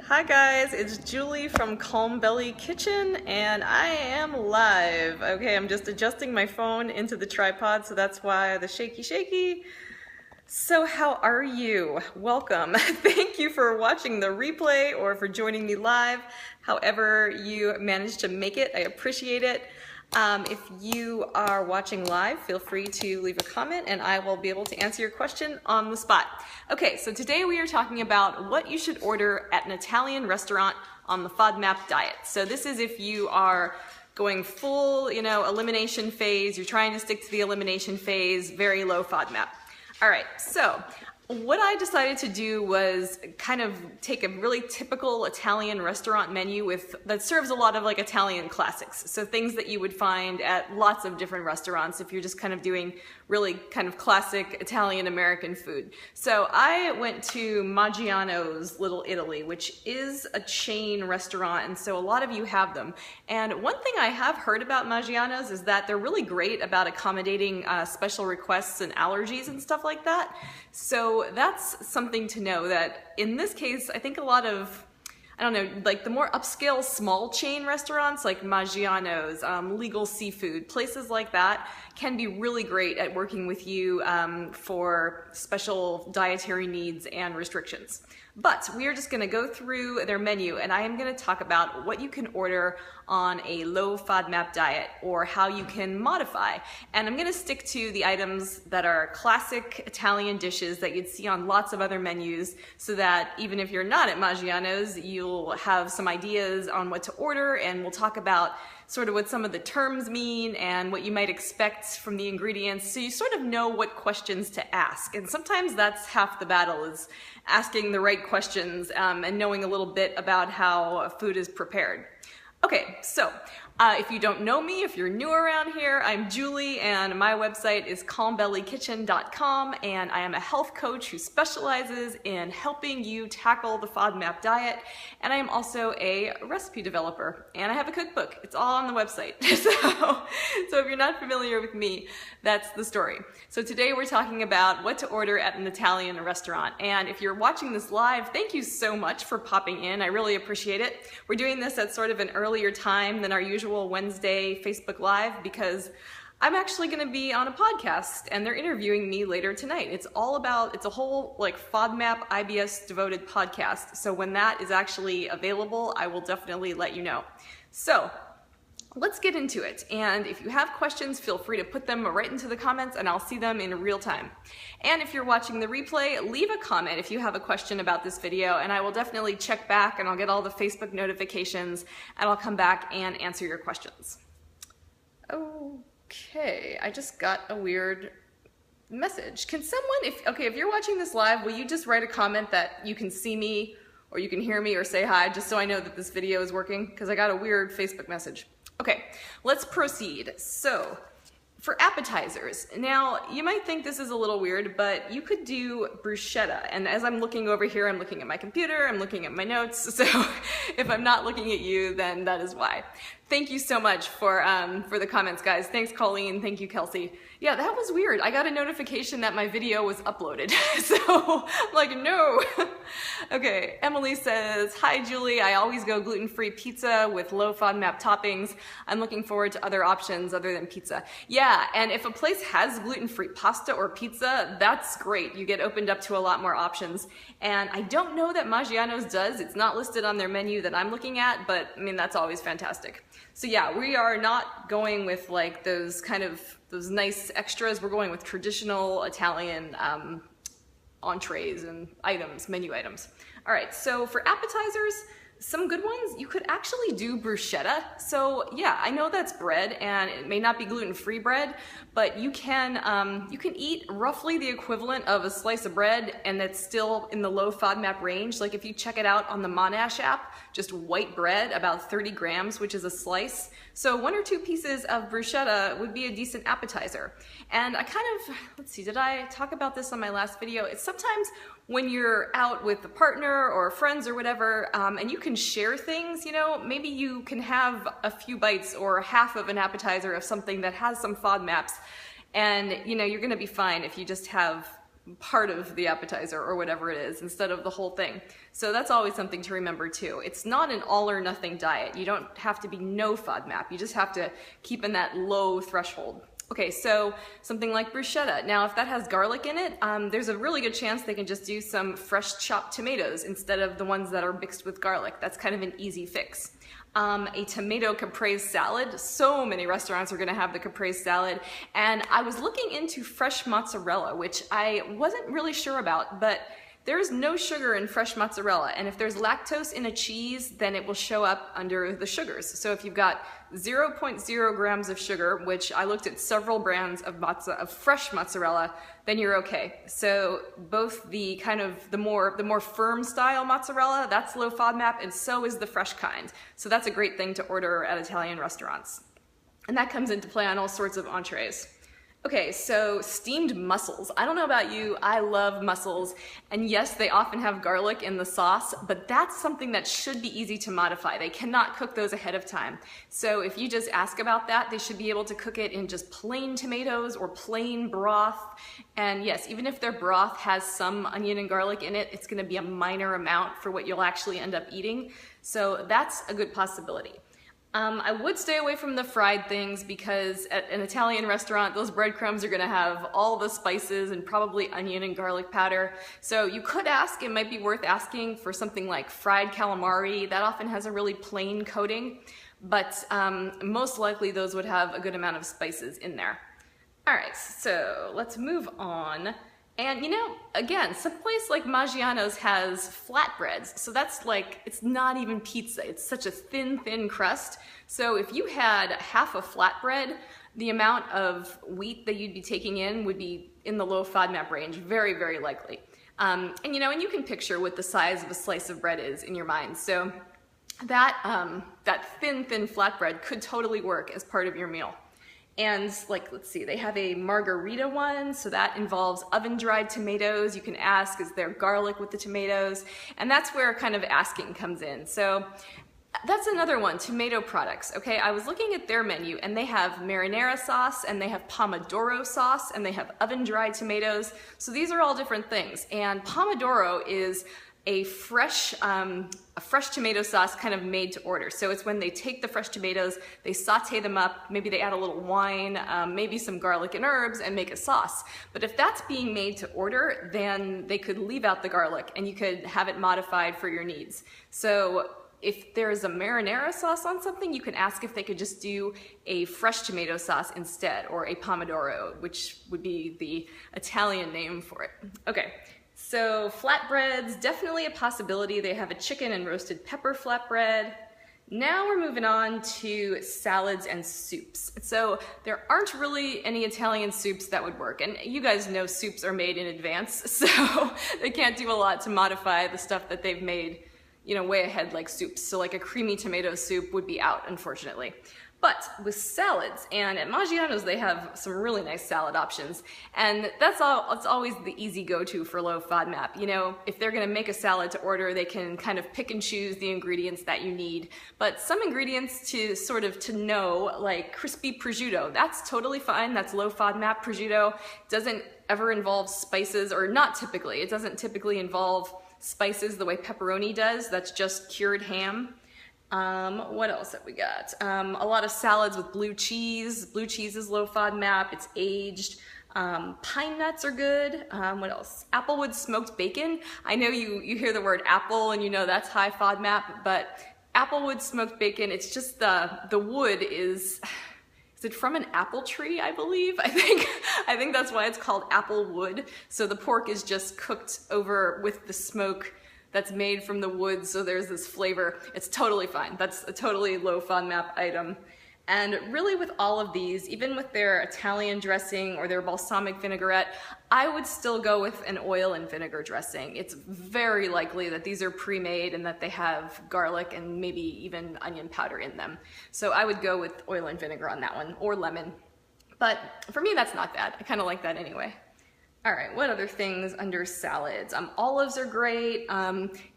Hi guys, it's Julie from Calm Belly Kitchen and I am live. Okay, I'm just adjusting my phone into the tripod, so that's why the shaky. So how are you? Welcome. Thank you for watching the replay or for joining me live. However you managed to make it, I appreciate it. If you are watching live, feel free to leave a comment and I will be able to answer your question on the spot. Okay, so today we are talking about what you should order at an Italian restaurant on the FODMAP diet. So this is if you are going full, elimination phase, you're trying to stick to the elimination phase, very low FODMAP. All right, so what I decided to do was kind of take a really typical Italian restaurant menu that serves a lot of like Italian classics. So things that you would find at lots of different restaurants if you're just kind of doing really kind of classic Italian American food. So I went to Maggiano's Little Italy, which is a chain restaurant, and so a lot of you have them. And one thing I have heard about Maggiano's is that they're really great about accommodating special requests and allergies and stuff like that. So that's something to know, that in this case, I think a lot of, like the more upscale small chain restaurants like Maggiano's, Legal Seafood, places like that can be really great at working with you for special dietary needs and restrictions. But we are just going to go through their menu and I am going to talk about what you can order on a low FODMAP diet or how you can modify. And I'm going to stick to the items that are classic Italian dishes that you'd see on lots of other menus, so that even if you're not at Maggiano's, you'll have some ideas on what to order, and we'll talk about sort of what some of the terms mean and what you might expect from the ingredients, so you sort of know what questions to ask. And sometimes that's half the battle, is asking the right questions and knowing a little bit about how food is prepared. Okay, so if you don't know me, if you're new around here, I'm Julie and my website is calmbellykitchen.com, and I am a health coach who specializes in helping you tackle the FODMAP diet, and I am also a recipe developer and I have a cookbook. It's all on the website. So if you're not familiar with me, that's the story. So today we're talking about what to order at an Italian restaurant, and if you're watching this live, thank you so much for popping in. I really appreciate it. We're doing this at sort of an earlier time than our usual Wednesday Facebook Live because I'm actually going to be on a podcast and they're interviewing me later tonight. It's a whole like FODMAP IBS devoted podcast. So when that is actually available, I will definitely let you know. So let's get into it. And if you have questions, feel free to put them right into the comments and I'll see them in real time. And if you're watching the replay, leave a comment if you have a question about this video and I will definitely check back and I'll get all the Facebook notifications and I'll come back and answer your questions. Okay, I just got a weird message. Can someone, if you're watching this live, will you just write a comment that you can see me or you can hear me or say hi, just so I know that this video is working? Because I got a weird Facebook message. Okay, let's proceed. So, for appetizers, now you might think this is a little weird, but you could do bruschetta. And as I'm looking over here, I'm looking at my computer, I'm looking at my notes, so if I'm not looking at you, then that is why. Thank you so much for the comments, guys. Thanks, Colleen. Thank you, Kelsey. Yeah, that was weird. I got a notification that my video was uploaded, so I'm like, no. Okay, Emily says, hi, Julie. I always go gluten-free pizza with low FODMAP toppings. I'm looking forward to other options other than pizza. Yeah, and if a place has gluten-free pasta or pizza, that's great. You get opened up to a lot more options. And I don't know that Maggiano's does. It's not listed on their menu that I'm looking at, but I mean, that's always fantastic. So yeah, we are not going with like those nice extras. We're going with traditional Italian entrees and menu items. All right, so for appetizers, some good ones, you could actually do bruschetta. So yeah, I know that's bread and it may not be gluten-free bread, but you can eat roughly the equivalent of a slice of bread and that's still in the low FODMAP range. Like if you check it out on the Monash app, just white bread, about 30 grams, which is a slice. So 1 or 2 pieces of bruschetta would be a decent appetizer. And I let's see, did I talk about this on my last video? It's sometimes when you're out with a partner or friends or whatever, and you can share things, maybe you can have a few bites or half of an appetizer of something that has some FODMAPs, and you're gonna be fine if you just have part of the appetizer or whatever it is instead of the whole thing. So that's always something to remember too. It's not an all or nothing diet. You don't have to be no FODMAP. You just have to keep in that low threshold. Okay, so something like bruschetta. Now, if that has garlic in it, there's a really good chance they can just do some fresh chopped tomatoes instead of the ones that are mixed with garlic. That's kind of an easy fix. A tomato caprese salad. So many restaurants are going to have the caprese salad. And I was looking into fresh mozzarella, which I wasn't really sure about, but there's no sugar in fresh mozzarella, and if there's lactose in a cheese, then it will show up under the sugars. So if you've got 0.0 grams of sugar, which I looked at several brands of fresh mozzarella, then you're okay. So both the kind of the more firm style mozzarella, that's low FODMAP, and so is the fresh kind. So that's a great thing to order at Italian restaurants. And that comes into play on all sorts of entrees. Okay, so steamed mussels. I don't know about you, I love mussels, and yes, they often have garlic in the sauce, but that's something that should be easy to modify. They cannot cook those ahead of time. So if you just ask about that, they should be able to cook it in just plain tomatoes or plain broth. And yes, even if their broth has some onion and garlic in it, it's gonna be a minor amount for what you'll actually end up eating. So that's a good possibility. I would stay away from the fried things because at an Italian restaurant, those breadcrumbs are going to have all the spices and probably onion and garlic powder. So you could ask, it might be worth asking for something like fried calamari. That often has a really plain coating, but most likely those would have a good amount of spices in there. All right, so let's move on. And you know, again, someplace like Maggiano's has flatbreads, so that's like, it's not even pizza, it's such a thin crust. So if you had half a flatbread, the amount of wheat that you'd be taking in would be in the low FODMAP range, very, very likely. And you know, and you can picture what the size of a slice of bread is in your mind. So that, that thin flatbread could totally work as part of your meal. And like, let's see, they have a margarita one, so that involves oven-dried tomatoes. You can ask, is there garlic with the tomatoes? And that's where kind of asking comes in. So that's another one, tomato products, okay? I was looking at their menu, and they have marinara sauce, and they have pomodoro sauce, and they have oven-dried tomatoes. So these are all different things. And pomodoro is a fresh tomato sauce kind of made to order. So it's when they take the fresh tomatoes, they saute them up, maybe they add a little wine, maybe some garlic and herbs, and make a sauce. But if that's being made to order, then they could leave out the garlic and you could have it modified for your needs. So if there's a marinara sauce on something, you can ask if they could just do a fresh tomato sauce instead, or a pomodoro, which would be the Italian name for it. Okay. So flatbreads, definitely a possibility. They have a chicken and roasted pepper flatbread. Now we're moving on to salads and soups. So there aren't really any Italian soups that would work. And you guys know soups are made in advance, so they can't do a lot to modify the stuff that they've made, you know, way ahead like soups. So like a creamy tomato soup would be out, unfortunately. But with salads, and at Maggiano's they have some really nice salad options, and it's always the easy go-to for low FODMAP. You know, if they're gonna make a salad to order, they can kind of pick and choose the ingredients that you need. But some ingredients to know, like crispy prosciutto, that's totally fine, that's low FODMAP. Prosciutto doesn't ever involve spices, or not typically. It doesn't typically involve spices the way pepperoni does, that's just cured ham. What else have we got? A lot of salads with blue cheese. Blue cheese is low FODMAP, it's aged. Pine nuts are good. What else? Applewood smoked bacon. I know you hear the word apple and you know that's high FODMAP, but Applewood smoked bacon, it's just the wood is it from an apple tree, I believe? I think that's why it's called Applewood. So the pork is just cooked over with the smoke that's made from the wood, so there's this flavor. It's totally fine. That's a totally low FODMAP item. And really with all of these, even with their Italian dressing or their balsamic vinaigrette, I would still go with an oil and vinegar dressing. It's very likely that these are pre-made and that they have garlic and maybe even onion powder in them. So I would go with oil and vinegar on that one, or lemon. But for me, that's not bad. I kind of like that anyway. All right, what other things under salads? Olives are great.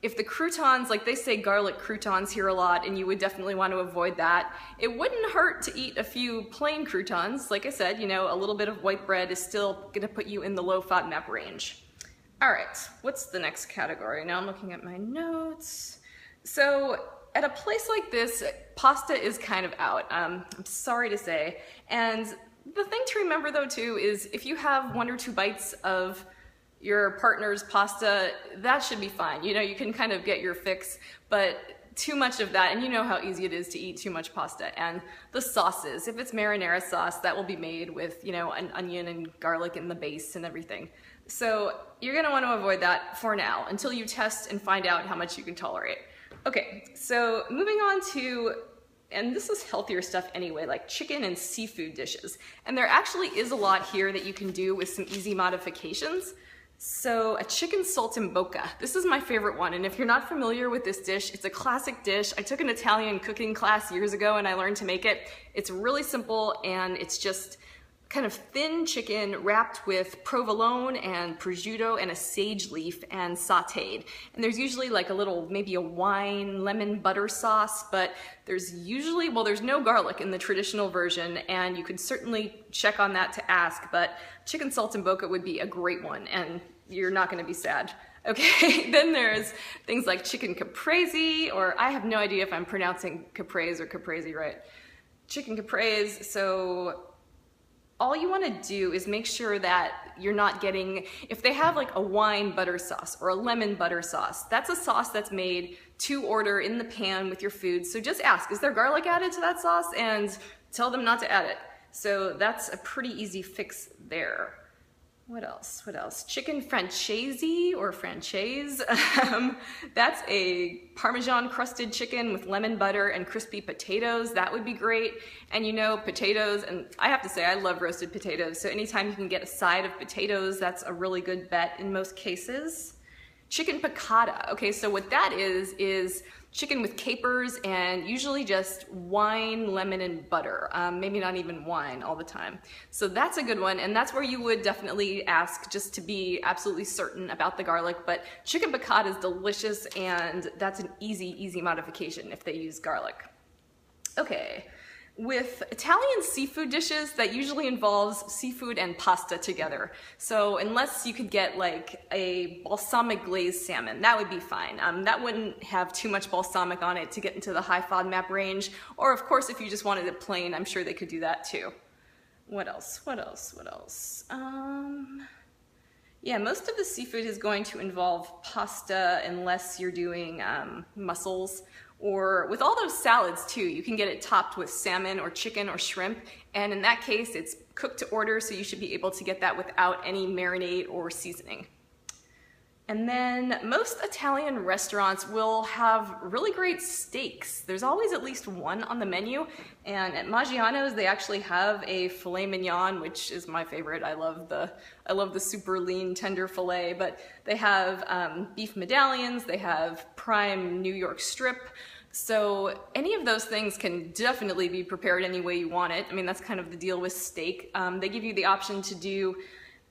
If the croutons, like they say garlic croutons here a lot, and you would definitely want to avoid that. It wouldn't hurt to eat a few plain croutons. Like I said, you know, a little bit of white bread is still gonna put you in the low FODMAP range. All right, what's the next category? Now I'm looking at my notes. So at a place like this, pasta is kind of out, I'm sorry to say. And the thing to remember though too is if you have 1 or 2 bites of your partner's pasta, that should be fine. You know, you can kind of get your fix, but too much of that, and you know how easy it is to eat too much pasta. And the sauces, if it's marinara sauce, that will be made with, you know, an onion and garlic in the base and everything. So you're gonna want to avoid that for now until you test and find out how much you can tolerate. Okay, so moving on to, and this is healthier stuff anyway, like chicken and seafood dishes. And there actually is a lot here that you can do with some easy modifications. So a chicken saltimbocca, this is my favorite one, and if you're not familiar with this dish, it's a classic dish. I took an Italian cooking class years ago and I learned to make it. It's really simple and it's just kind of thin chicken wrapped with provolone and prosciutto and a sage leaf and sauteed. And there's usually like a little, maybe a wine lemon butter sauce, but there's usually, well, there's no garlic in the traditional version, and you could certainly check on that to ask, but chicken saltimbocca would be a great one, and you're not gonna be sad. Okay, then there's things like chicken caprese, or I have no idea if I'm pronouncing caprese or caprese right. Chicken caprese, so all you want to do is make sure that you're not getting, if they have like a wine butter sauce or a lemon butter sauce, that's a sauce that's made to order in the pan with your food. So just ask, is there garlic added to that sauce? And tell them not to add it. So that's a pretty easy fix there. What else? What else? Chicken francese or franchise. That's a Parmesan crusted chicken with lemon butter and crispy potatoes. That would be great. And you know, potatoes, and I have to say I love roasted potatoes. So anytime you can get a side of potatoes, that's a really good bet in most cases. Chicken piccata. Okay, so what that is chicken with capers and usually just wine, lemon, and butter. Maybe not even wine all the time. So that's a good one, and that's where you would definitely ask just to be absolutely certain about the garlic, but chicken piccata is delicious, and that's an easy modification if they use garlic. Okay. With Italian seafood dishes, that usually involves seafood and pasta together. So unless you could get like a balsamic glazed salmon, that would be fine. That wouldn't have too much balsamic on it to get into the high FODMAP range. Or of course, if you just wanted it plain, I'm sure they could do that too. What else? What else? What else? Yeah, most of the seafood is going to involve pasta unless you're doing mussels. Or with all those salads too, you can get it topped with salmon or chicken or shrimp, and in that case it's cooked to order, so you should be able to get that without any marinade or seasoning. And then most Italian restaurants will have really great steaks. There's always at least one on the menu, and at Maggiano's they actually have a filet mignon, which is my favorite. I love the super lean tender filet, but they have beef medallions, they have prime New York strip. So any of those things can definitely be prepared any way you want it. I mean, that's kind of the deal with steak. They give you the option to do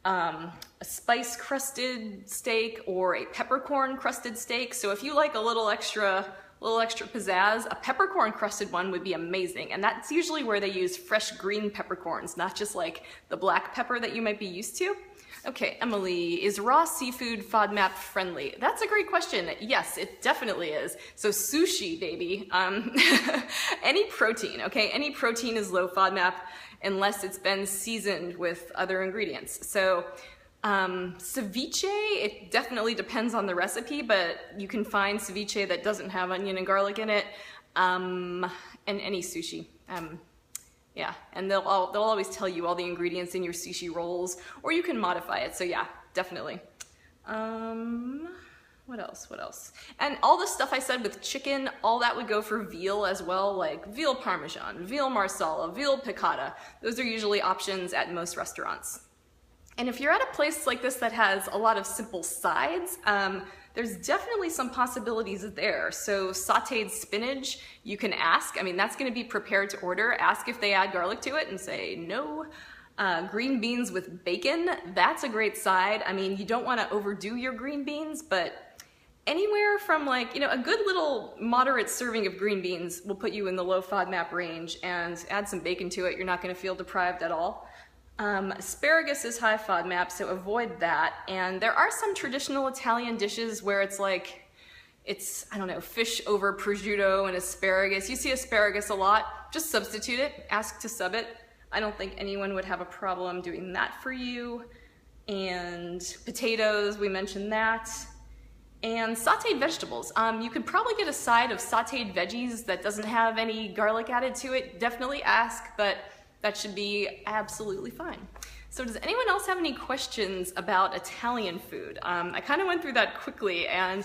a spice crusted steak or a peppercorn crusted steak. So if you like a little extra pizzazz, a peppercorn crusted one would be amazing. And that's usually where they use fresh green peppercorns, not just like the black pepper that you might be used to. Okay, Emily, is raw seafood FODMAP friendly? That's a great question. Yes, it definitely is. So sushi, baby. Any protein, okay? Any protein is low FODMAP unless it's been seasoned with other ingredients. So ceviche, it definitely depends on the recipe, but you can find ceviche that doesn't have onion and garlic in it, and any sushi. Yeah, and they'll always tell you all the ingredients in your sushi rolls, or you can modify it, so yeah, definitely. What else? And all the stuff I said with chicken, all that would go for veal as well, like veal parmesan, veal marsala, veal piccata. Those are usually options at most restaurants. And if you're at a place like this that has a lot of simple sides, there's definitely some possibilities there. So sauteed spinach, you can ask. I mean, that's going to be prepared to order. Ask if they add garlic to it and say no. Green beans with bacon, that's a great side. I mean, you don't want to overdo your green beans, but anywhere from like, you know, a good little moderate serving of green beans will put you in the low FODMAP range, and add some bacon to it. You're not going to feel deprived at all. Asparagus is high FODMAP, so avoid that. And there are some traditional Italian dishes where it's like, I don't know, fish over prosciutto and asparagus. You see asparagus a lot, just substitute it, ask to sub it. I don't think anyone would have a problem doing that for you. And potatoes, we mentioned that. And sauteed vegetables. You could probably get a side of sauteed veggies that doesn't have any garlic added to it. Definitely ask, but that should be absolutely fine. So does anyone else have any questions about Italian food? I kind of went through that quickly, and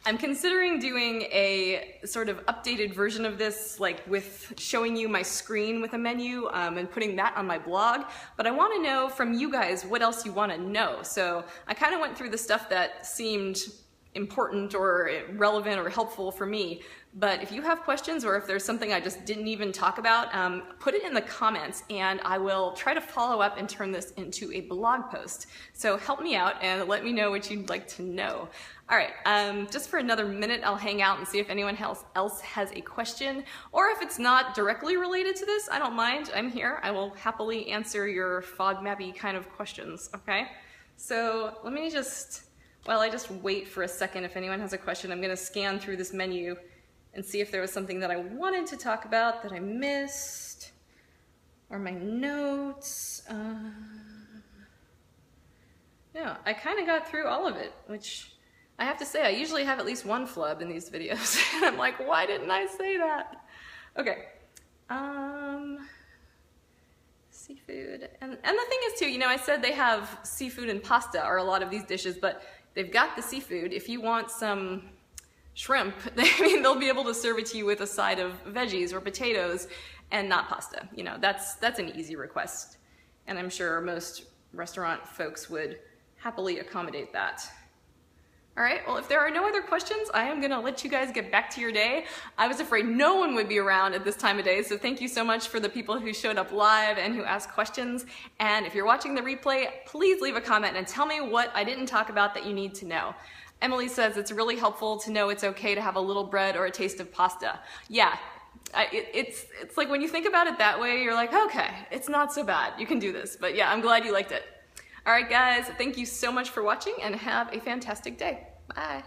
I'm considering doing a sort of updated version of this, like with showing you my screen with a menu and putting that on my blog. But I want to know from you guys what else you want to know. So I kind of went through the stuff that seemed important or relevant or helpful for me. But if you have questions or if there's something I just didn't even talk about, put it in the comments and I will try to follow up and turn this into a blog post. So help me out and let me know what you'd like to know. All right, just for another minute, I'll hang out and see if anyone else has a question, or if it's not directly related to this, I don't mind, I'm here. I will happily answer your FODMAP-y kind of questions, okay? So let me just, while I just wait for a second, if anyone has a question, I'm gonna scan through this menu and see if there was something that I wanted to talk about that I missed, or my notes. Yeah, I kind of got through all of it, which I have to say, I usually have at least one flub in these videos, and I'm like, why didn't I say that? Okay, seafood, and the thing is too, you know, I said they have seafood and pasta, or a lot of these dishes, but they've got the seafood. If you want some shrimp, I mean, they'll be able to serve it to you with a side of veggies or potatoes and not pasta. You know, that's an easy request, and I'm sure most restaurant folks would happily accommodate that. All right, well, if there are no other questions, I am gonna let you guys get back to your day. I was afraid no one would be around at this time of day, so thank you so much for the people who showed up live and who asked questions. And if you're watching the replay, please leave a comment and tell me what I didn't talk about that you need to know. Emily says it's really helpful to know it's okay to have a little bread or a taste of pasta. Yeah, it's like when you think about it that way, you're like, okay, it's not so bad, you can do this. But yeah, I'm glad you liked it. All right, guys, thank you so much for watching and have a fantastic day. Bye.